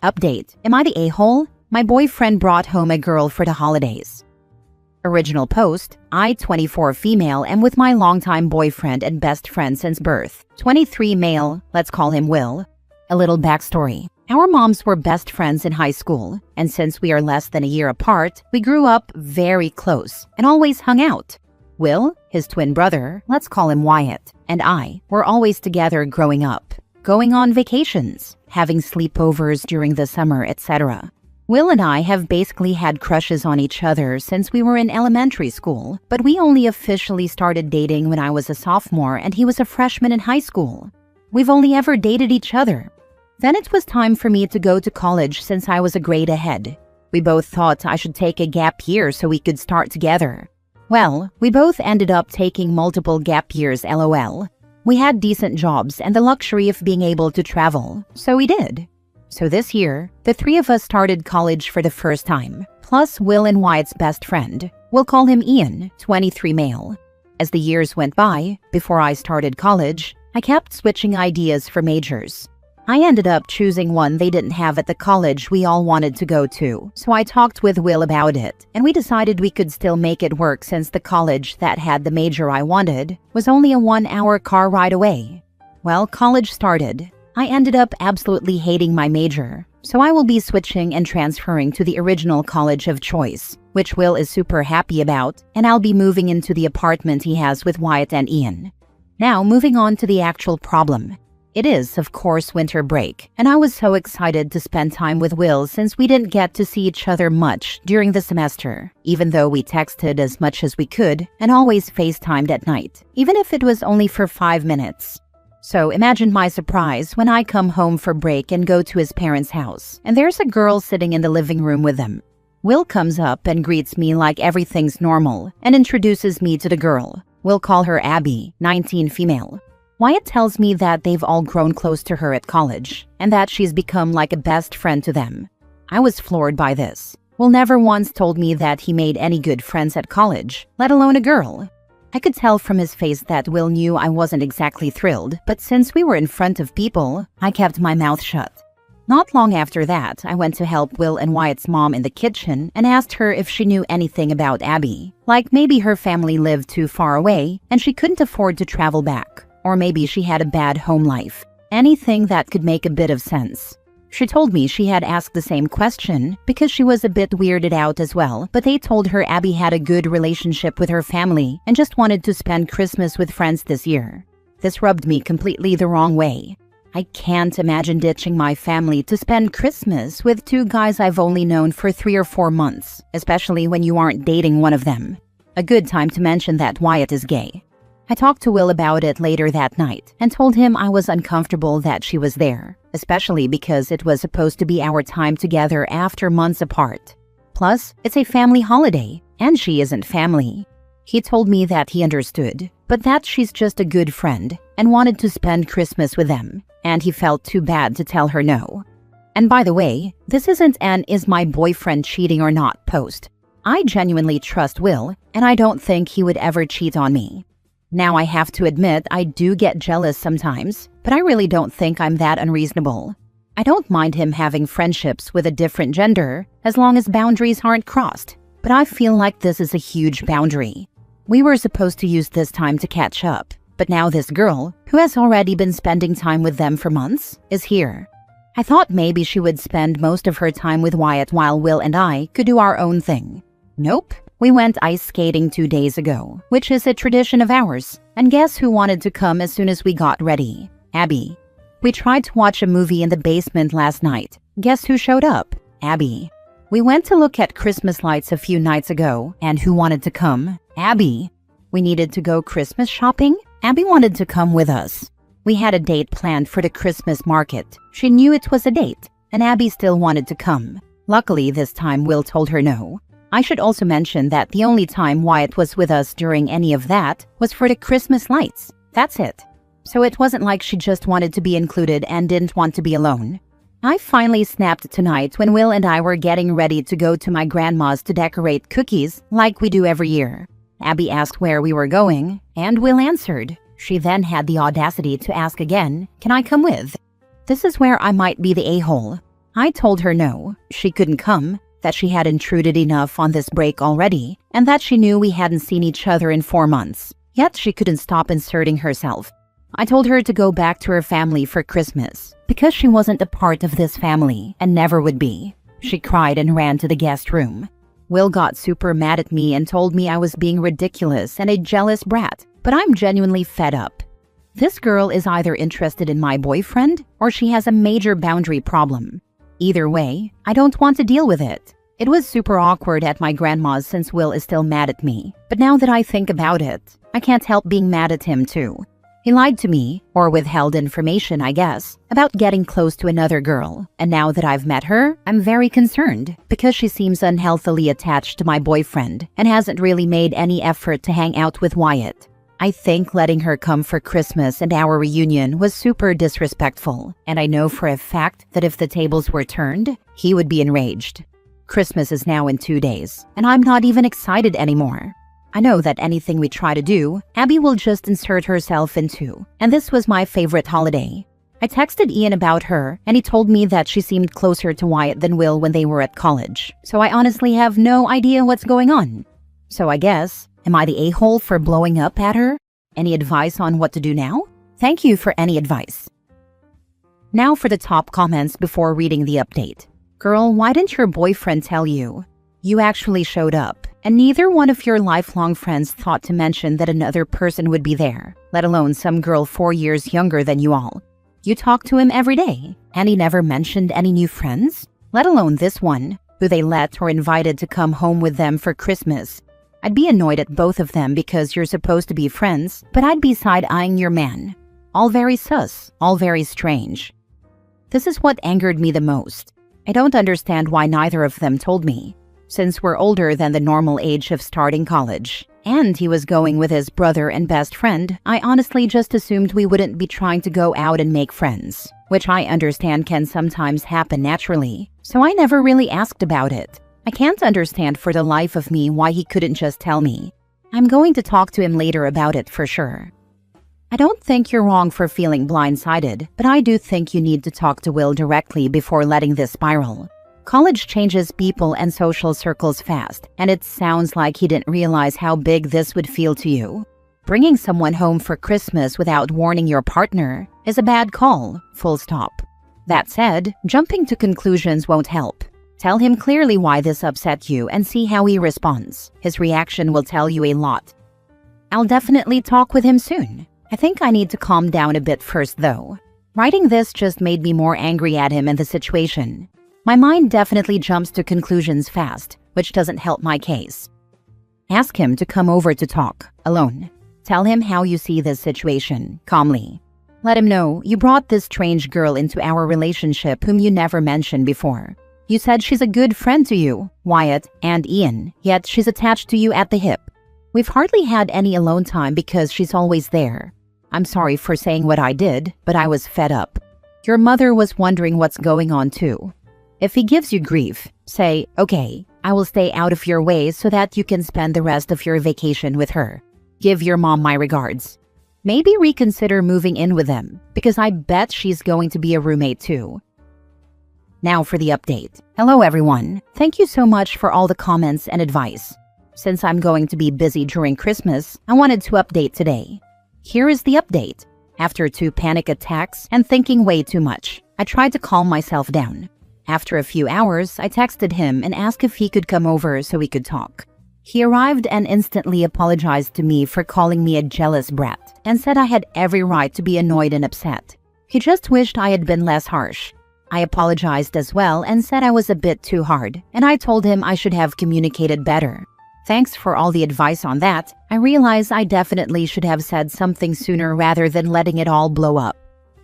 Update. Am I the a-hole? My boyfriend brought home a girl for the holidays. Original post. I, 24 female, am with my longtime boyfriend and best friend since birth. 23 male, let's call him Will. A little backstory. Our moms were best friends in high school, and since we are less than a year apart, we grew up very close and always hung out. Will, his twin brother, let's call him Wyatt, and I were always together growing up, going on vacations, having sleepovers during the summer, etc. Will and I have basically had crushes on each other since we were in elementary school, but we only officially started dating when I was a sophomore and he was a freshman in high school. We've only ever dated each other. Then it was time for me to go to college since I was a grade ahead. We both thought I should take a gap year so we could start together. Well, we both ended up taking multiple gap years, lol. We had decent jobs and the luxury of being able to travel, so we did. So this year, the three of us started college for the first time, plus Will and Wyatt's best friend. We'll call him Ian, 23 male. As the years went by, before I started college, I kept switching ideas for majors. I ended up choosing one they didn't have at the college we all wanted to go to, so I talked with Will about it, and we decided we could still make it work since the college that had the major I wanted was only a 1-hour car ride away. Well, college started. I ended up absolutely hating my major, so I will be switching and transferring to the original college of choice, which Will is super happy about, and I'll be moving into the apartment he has with Wyatt and Ian. Now, moving on to the actual problem. It is, of course, winter break, and I was so excited to spend time with Will since we didn't get to see each other much during the semester, even though we texted as much as we could and always FaceTimed at night, even if it was only for 5 minutes. So imagine my surprise when I come home for break and go to his parents' house, and there's a girl sitting in the living room with them. Will comes up and greets me like everything's normal and introduces me to the girl. We'll call her Abby, 19 female. Wyatt tells me that they've all grown close to her at college and that she's become like a best friend to them. I was floored by this. Will never once told me that he made any good friends at college, let alone a girl. I could tell from his face that Will knew I wasn't exactly thrilled, but since we were in front of people, I kept my mouth shut. Not long after that, I went to help Will and Wyatt's mom in the kitchen and asked her if she knew anything about Abby. Like maybe her family lived too far away and she couldn't afford to travel back. Or maybe she had a bad home life. Anything that could make a bit of sense. She told me she had asked the same question because she was a bit weirded out as well, but they told her Abby had a good relationship with her family and just wanted to spend Christmas with friends this year. This rubbed me completely the wrong way. I can't imagine ditching my family to spend Christmas with 2 guys I've only known for 3 or 4 months, especially when you aren't dating one of them. A good time to mention that Wyatt is gay. I talked to Will about it later that night and told him I was uncomfortable that she was there, especially because it was supposed to be our time together after months apart. Plus, it's a family holiday, and she isn't family. He told me that he understood, but that she's just a good friend and wanted to spend Christmas with them, and he felt too bad to tell her no. And by the way, this isn't an "is my boyfriend cheating or not" post. I genuinely trust Will, and I don't think he would ever cheat on me. Now I have to admit I do get jealous sometimes, but I really don't think I'm that unreasonable. I don't mind him having friendships with a different gender as long as boundaries aren't crossed, but I feel like this is a huge boundary. We were supposed to use this time to catch up, but now this girl, who has already been spending time with them for months, is here. I thought maybe she would spend most of her time with Wyatt while Will and I could do our own thing. Nope. We went ice skating 2 days ago, which is a tradition of ours. And guess who wanted to come as soon as we got ready? Abby. We tried to watch a movie in the basement last night. Guess who showed up? Abby. We went to look at Christmas lights a few nights ago, and who wanted to come? Abby. We needed to go Christmas shopping? Abby wanted to come with us. We had a date planned for the Christmas market. She knew it was a date, and Abby still wanted to come. Luckily, this time Will told her no. I should also mention that the only time Wyatt was with us during any of that was for the Christmas lights. That's it. So it wasn't like she just wanted to be included and didn't want to be alone. I finally snapped tonight when Will and I were getting ready to go to my grandma's to decorate cookies like we do every year. Abby asked where we were going, and Will answered. She then had the audacity to ask again, "Can I come with?" This is where I might be the a-hole. I told her no, she couldn't come, that she had intruded enough on this break already, and that she knew we hadn't seen each other in 4 months. Yet she couldn't stop inserting herself. I told her to go back to her family for Christmas, because she wasn't a part of this family and never would be. She cried and ran to the guest room. Will got super mad at me and told me I was being ridiculous and a jealous brat, but I'm genuinely fed up. This girl is either interested in my boyfriend or she has a major boundary problem. Either way, I don't want to deal with it. It was super awkward at my grandma's since Will is still mad at me, but now that I think about it, I can't help being mad at him too. He lied to me, or withheld information I guess, about getting close to another girl, and now that I've met her, I'm very concerned because she seems unhealthily attached to my boyfriend and hasn't really made any effort to hang out with Wyatt. I think letting her come for Christmas and our reunion was super disrespectful, and I know for a fact that if the tables were turned, he would be enraged. Christmas is now in 2 days, and I'm not even excited anymore. I know that anything we try to do, Abby will just insert herself into, and this was my favorite holiday. I texted Ian about her, and he told me that she seemed closer to Wyatt than Will when they were at college, so I honestly have no idea what's going on. So I guess, am I the a-hole for blowing up at her? Any advice on what to do now? Thank you for any advice. Now for the top comments before reading the update. Girl, why didn't your boyfriend tell you? You actually showed up, and neither one of your lifelong friends thought to mention that another person would be there, let alone some girl 4 years younger than you all. You talk to him every day, and he never mentioned any new friends, let alone this one, who they let or invited to come home with them for Christmas. I'd be annoyed at both of them because you're supposed to be friends, but I'd be side-eyeing your man. All very sus, all very strange. This is what angered me the most. I don't understand why neither of them told me. Since we're older than the normal age of starting college, and he was going with his brother and best friend, I honestly just assumed we wouldn't be trying to go out and make friends, which I understand can sometimes happen naturally, so I never really asked about it. I can't understand for the life of me why he couldn't just tell me. I'm going to talk to him later about it for sure. I don't think you're wrong for feeling blindsided, but I do think you need to talk to Will directly before letting this spiral. College changes people and social circles fast, and it sounds like he didn't realize how big this would feel to you. Bringing someone home for Christmas without warning your partner is a bad call, full stop. That said, jumping to conclusions won't help. Tell him clearly why this upset you and see how he responds. His reaction will tell you a lot. I'll definitely talk with him soon. I think I need to calm down a bit first though. Writing this just made me more angry at him and the situation. My mind definitely jumps to conclusions fast, which doesn't help my case. Ask him to come over to talk, alone. Tell him how you see this situation, calmly. Let him know you brought this strange girl into our relationship whom you never mentioned before. You said she's a good friend to you, Wyatt, and Ian, yet she's attached to you at the hip. We've hardly had any alone time because she's always there. I'm sorry for saying what I did, but I was fed up. Your mother was wondering what's going on too. If he gives you grief, say, okay, I will stay out of your way so that you can spend the rest of your vacation with her. Give your mom my regards. Maybe reconsider moving in with them, because I bet she's going to be a roommate too. Now for the update. Hello everyone. Thank you so much for all the comments and advice. Since I'm going to be busy during Christmas, I wanted to update today. Here is the update. After 2 panic attacks and thinking way too much, I tried to calm myself down. After a few hours, I texted him and asked if he could come over so we could talk. He arrived and instantly apologized to me for calling me a jealous brat and said I had every right to be annoyed and upset. He just wished I had been less harsh. I apologized as well and said I was a bit too hard, and I told him I should have communicated better. Thanks for all the advice on that. I realize I definitely should have said something sooner rather than letting it all blow up.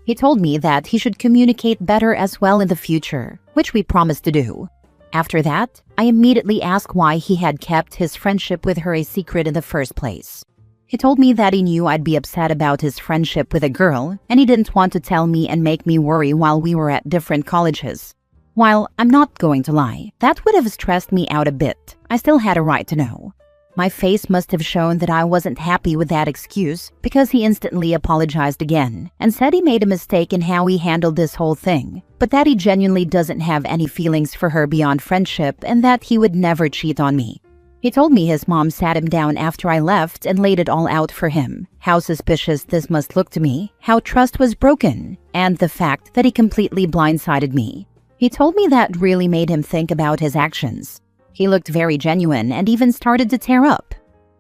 He told me that he should communicate better as well in the future, which we promised to do. After that, I immediately asked why he had kept his friendship with her a secret in the first place. He told me that he knew I'd be upset about his friendship with a girl, and he didn't want to tell me and make me worry while we were at different colleges. While I'm not going to lie, that would have stressed me out a bit. I still had a right to know. My face must have shown that I wasn't happy with that excuse because he instantly apologized again and said he made a mistake in how he handled this whole thing, but that he genuinely doesn't have any feelings for her beyond friendship and that he would never cheat on me. He told me his mom sat him down after I left and laid it all out for him. How suspicious this must look to me, how trust was broken, and the fact that he completely blindsided me. He told me that really made him think about his actions. He looked very genuine and even started to tear up.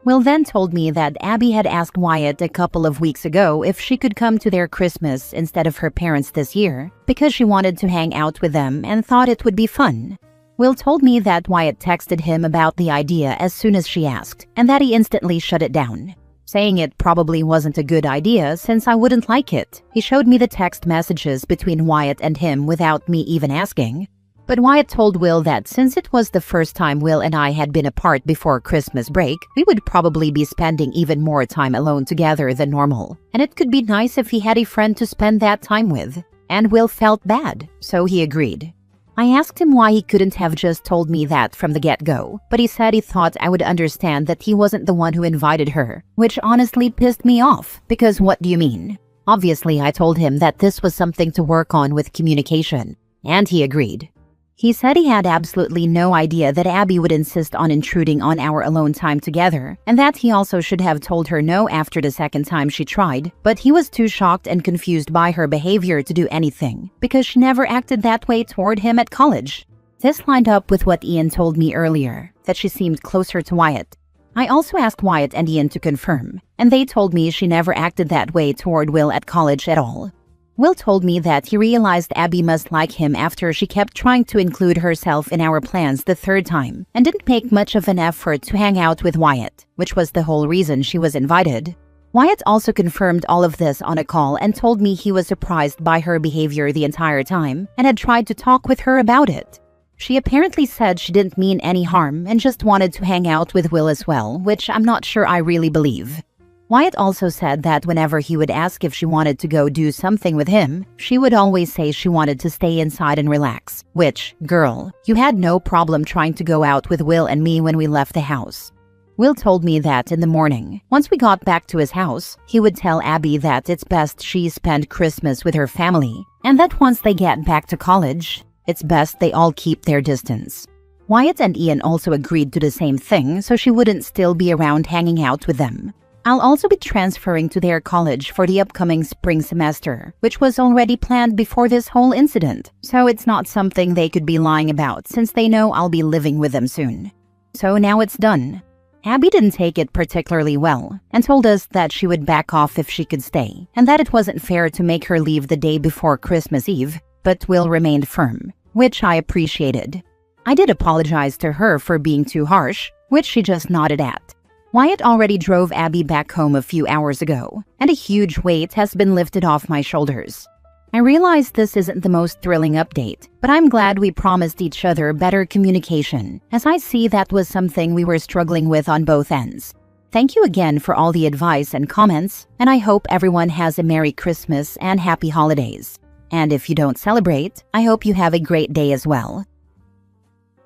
Will then told me that Abby had asked Wyatt a couple of weeks ago if she could come to their Christmas instead of her parents this year because she wanted to hang out with them and thought it would be fun. Will told me that Wyatt texted him about the idea as soon as she asked and that he instantly shut it down, saying it probably wasn't a good idea since I wouldn't like it. He showed me the text messages between Wyatt and him without me even asking. But Wyatt told Will that since it was the first time Will and I had been apart before Christmas break, we would probably be spending even more time alone together than normal, and it could be nice if he had a friend to spend that time with. And Will felt bad, so he agreed. I asked him why he couldn't have just told me that from the get-go, but he said he thought I would understand that he wasn't the one who invited her, which honestly pissed me off, because what do you mean? Obviously, I told him that this was something to work on with communication, and he agreed. He said he had absolutely no idea that Abby would insist on intruding on our alone time together, and that he also should have told her no after the second time she tried, but he was too shocked and confused by her behavior to do anything, because she never acted that way toward him at college. This lined up with what Ian told me earlier, that she seemed closer to Wyatt. I also asked Wyatt and Ian to confirm, and they told me she never acted that way toward Will at college at all. Will told me that he realized Abby must like him after she kept trying to include herself in our plans the third time and didn't make much of an effort to hang out with Wyatt, which was the whole reason she was invited. Wyatt also confirmed all of this on a call and told me he was surprised by her behavior the entire time and had tried to talk with her about it. She apparently said she didn't mean any harm and just wanted to hang out with Will as well, which I'm not sure I really believe. Wyatt also said that whenever he would ask if she wanted to go do something with him, she would always say she wanted to stay inside and relax, which, girl, you had no problem trying to go out with Will and me when we left the house. Will told me that in the morning, once we got back to his house, he would tell Abby that it's best she spend Christmas with her family, and that once they get back to college, it's best they all keep their distance. Wyatt and Ian also agreed to the same thing so she wouldn't still be around hanging out with them. I'll also be transferring to their college for the upcoming spring semester, which was already planned before this whole incident, so it's not something they could be lying about since they know I'll be living with them soon. So now it's done. Abby didn't take it particularly well and told us that she would back off if she could stay, and that it wasn't fair to make her leave the day before Christmas Eve, but Will remained firm, which I appreciated. I did apologize to her for being too harsh, which she just nodded at. Wyatt already drove Abby back home a few hours ago, and a huge weight has been lifted off my shoulders. I realize this isn't the most thrilling update, but I'm glad we promised each other better communication, as I see that was something we were struggling with on both ends. Thank you again for all the advice and comments, and I hope everyone has a Merry Christmas and Happy Holidays. And if you don't celebrate, I hope you have a great day as well.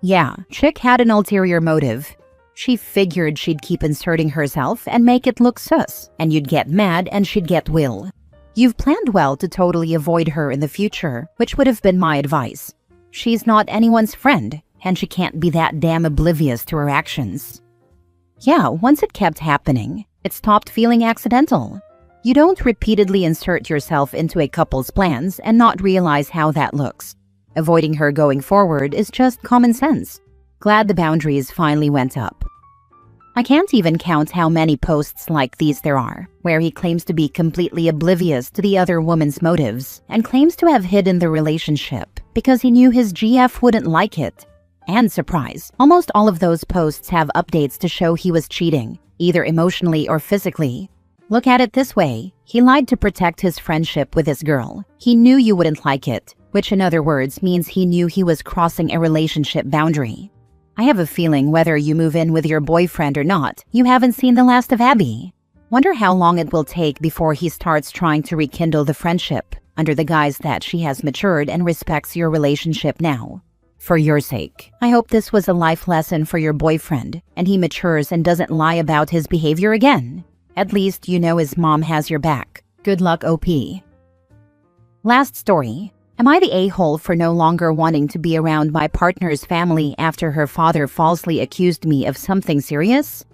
Yeah, chick had an ulterior motive. She figured she'd keep inserting herself and make it look sus, and you'd get mad and she'd get Will. You've planned well to totally avoid her in the future, which would have been my advice. She's not anyone's friend, and she can't be that damn oblivious to her actions. Yeah, once it kept happening, it stopped feeling accidental. You don't repeatedly insert yourself into a couple's plans and not realize how that looks. Avoiding her going forward is just common sense. Glad the boundaries finally went up. I can't even count how many posts like these there are, where he claims to be completely oblivious to the other woman's motives and claims to have hidden the relationship because he knew his GF wouldn't like it. And surprise, almost all of those posts have updates to show he was cheating, either emotionally or physically. Look at it this way, he lied to protect his friendship with this girl. He knew you wouldn't like it, which in other words means he knew he was crossing a relationship boundary. I have a feeling whether you move in with your boyfriend or not, you haven't seen the last of Abby. Wonder how long it will take before he starts trying to rekindle the friendship, under the guise that she has matured and respects your relationship now. For your sake, I hope this was a life lesson for your boyfriend and he matures and doesn't lie about his behavior again. At least you know his mom has your back. Good luck, OP. Last story. Am I the a-hole for no longer wanting to be around my partner's family after her father falsely accused me of something serious?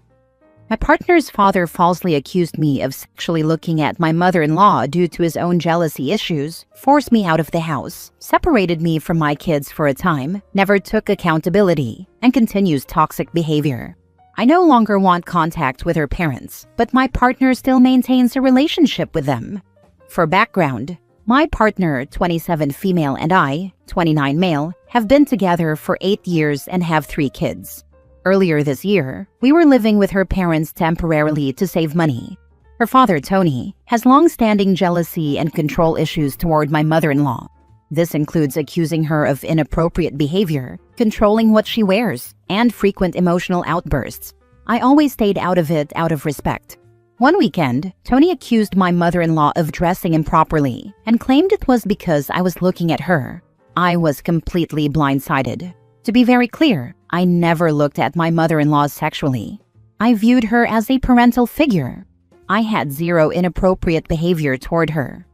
My partner's father falsely accused me of sexually looking at my mother-in-law due to his own jealousy issues, forced me out of the house, separated me from my kids for a time, never took accountability, and continues toxic behavior. I no longer want contact with her parents, but my partner still maintains a relationship with them. For background, my partner, 27 female, and I, 29 male, have been together for 8 years and have 3 kids. Earlier this year, we were living with her parents temporarily to save money. Her father, Tony, has long-standing jealousy and control issues toward my mother-in-law. This includes accusing her of inappropriate behavior, controlling what she wears, and frequent emotional outbursts. I always stayed out of it out of respect. One weekend, Tony accused my mother-in-law of dressing improperly and claimed it was because I was looking at her. I was completely blindsided. To be very clear, I never looked at my mother-in-law sexually. I viewed her as a parental figure. I had zero inappropriate behavior toward her.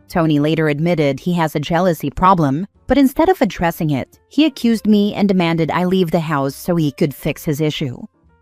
Tony later admitted he has a jealousy problem, but instead of addressing it, he accused me and demanded I leave the house so he could fix his issue.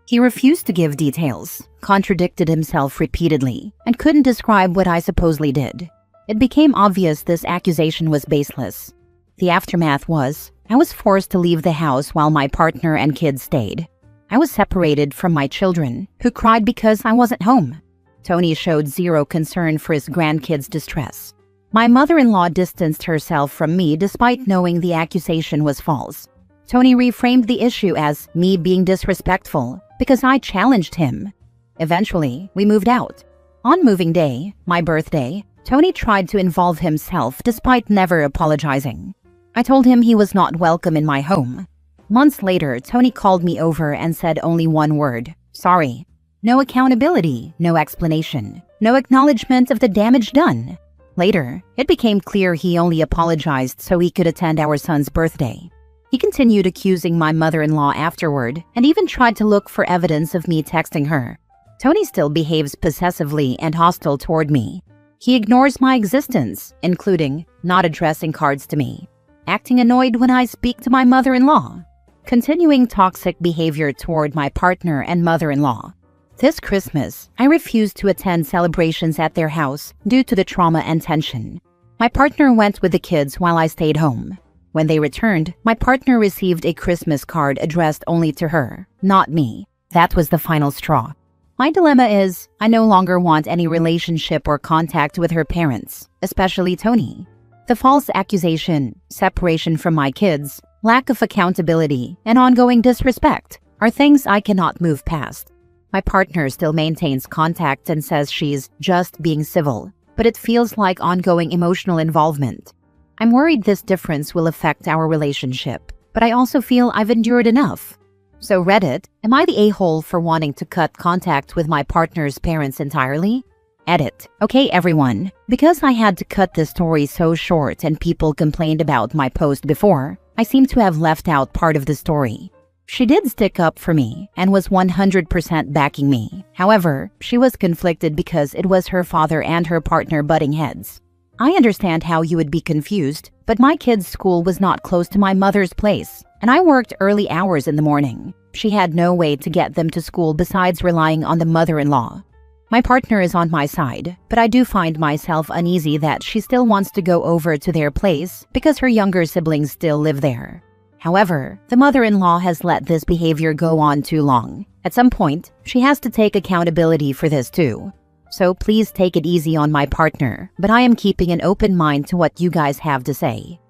He refused to give details, contradicted himself repeatedly, and couldn't describe what I supposedly did. It became obvious this accusation was baseless. The aftermath was, I was forced to leave the house while my partner and kids stayed. I was separated from my children, who cried because I wasn't home. Tony showed zero concern for his grandkids' distress. My mother-in-law distanced herself from me despite knowing the accusation was false. Tony reframed the issue as me being disrespectful because I challenged him. Eventually, we moved out. On moving day, my birthday, Tony tried to involve himself despite never apologizing. I told him he was not welcome in my home. Months later, Tony called me over and said only one word: sorry. No accountability, no explanation, no acknowledgement of the damage done. Later, it became clear he only apologized so he could attend our son's birthday. He continued accusing my mother-in-law afterward and even tried to look for evidence of me texting her. Tony still behaves possessively and hostile toward me. He ignores my existence, including not addressing cards to me, acting annoyed when I speak to my mother-in-law, continuing toxic behavior toward my partner and mother-in-law. This Christmas, I refused to attend celebrations at their house due to the trauma and tension. My partner went with the kids while I stayed home. When they returned, my partner received a Christmas card addressed only to her, not me. That was the final straw. My dilemma is, I no longer want any relationship or contact with her parents, especially Tony. The false accusation, separation from my kids, lack of accountability, and ongoing disrespect are things I cannot move past. My partner still maintains contact and says she's just being civil, but it feels like ongoing emotional involvement. I'm worried this difference will affect our relationship, but I also feel I've endured enough. So Reddit, am I the a-hole for wanting to cut contact with my partner's parents entirely? Edit. Okay, everyone. Because I had to cut this story so short and people complained about my post before, I seem to have left out part of the story. She did stick up for me and was 100% backing me. However, she was conflicted because it was her father and her partner butting heads. I understand how you would be confused, but my kids' school was not close to my mother's place, and I worked early hours in the morning. She had no way to get them to school besides relying on the mother-in-law. My partner is on my side, but I do find myself uneasy that she still wants to go over to their place because her younger siblings still live there. However, the mother-in-law has let this behavior go on too long. At some point, she has to take accountability for this too. So please take it easy on my partner, but I am keeping an open mind to what you guys have to say.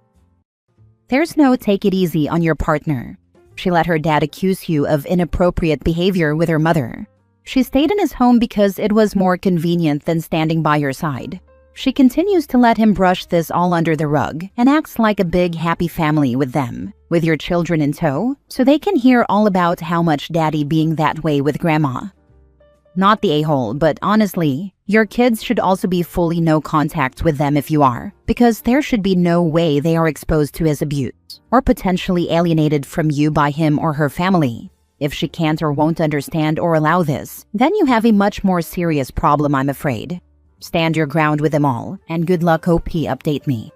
There's no take it easy on your partner. She let her dad accuse you of inappropriate behavior with her mother. She stayed in his home because it was more convenient than standing by your side. She continues to let him brush this all under the rug and acts like a big happy family with them, with your children in tow, so they can hear all about how much daddy being that way with grandma. Not the a-hole, but honestly, your kids should also be fully no contact with them if you are, because there should be no way they are exposed to his abuse or potentially alienated from you by him or her family. If she can't or won't understand or allow this, then you have a much more serious problem, I'm afraid. Stand your ground with them all, and good luck. OP, update me.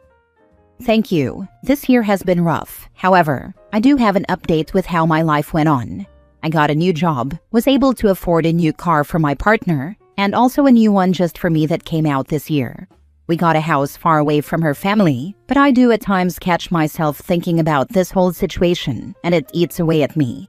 Thank you. This year has been rough. However, I do have an update with how my life went on. I got a new job, was able to afford a new car for my partner, and also a new one just for me that came out this year. We got a house far away from her family, but I do at times catch myself thinking about this whole situation, and it eats away at me.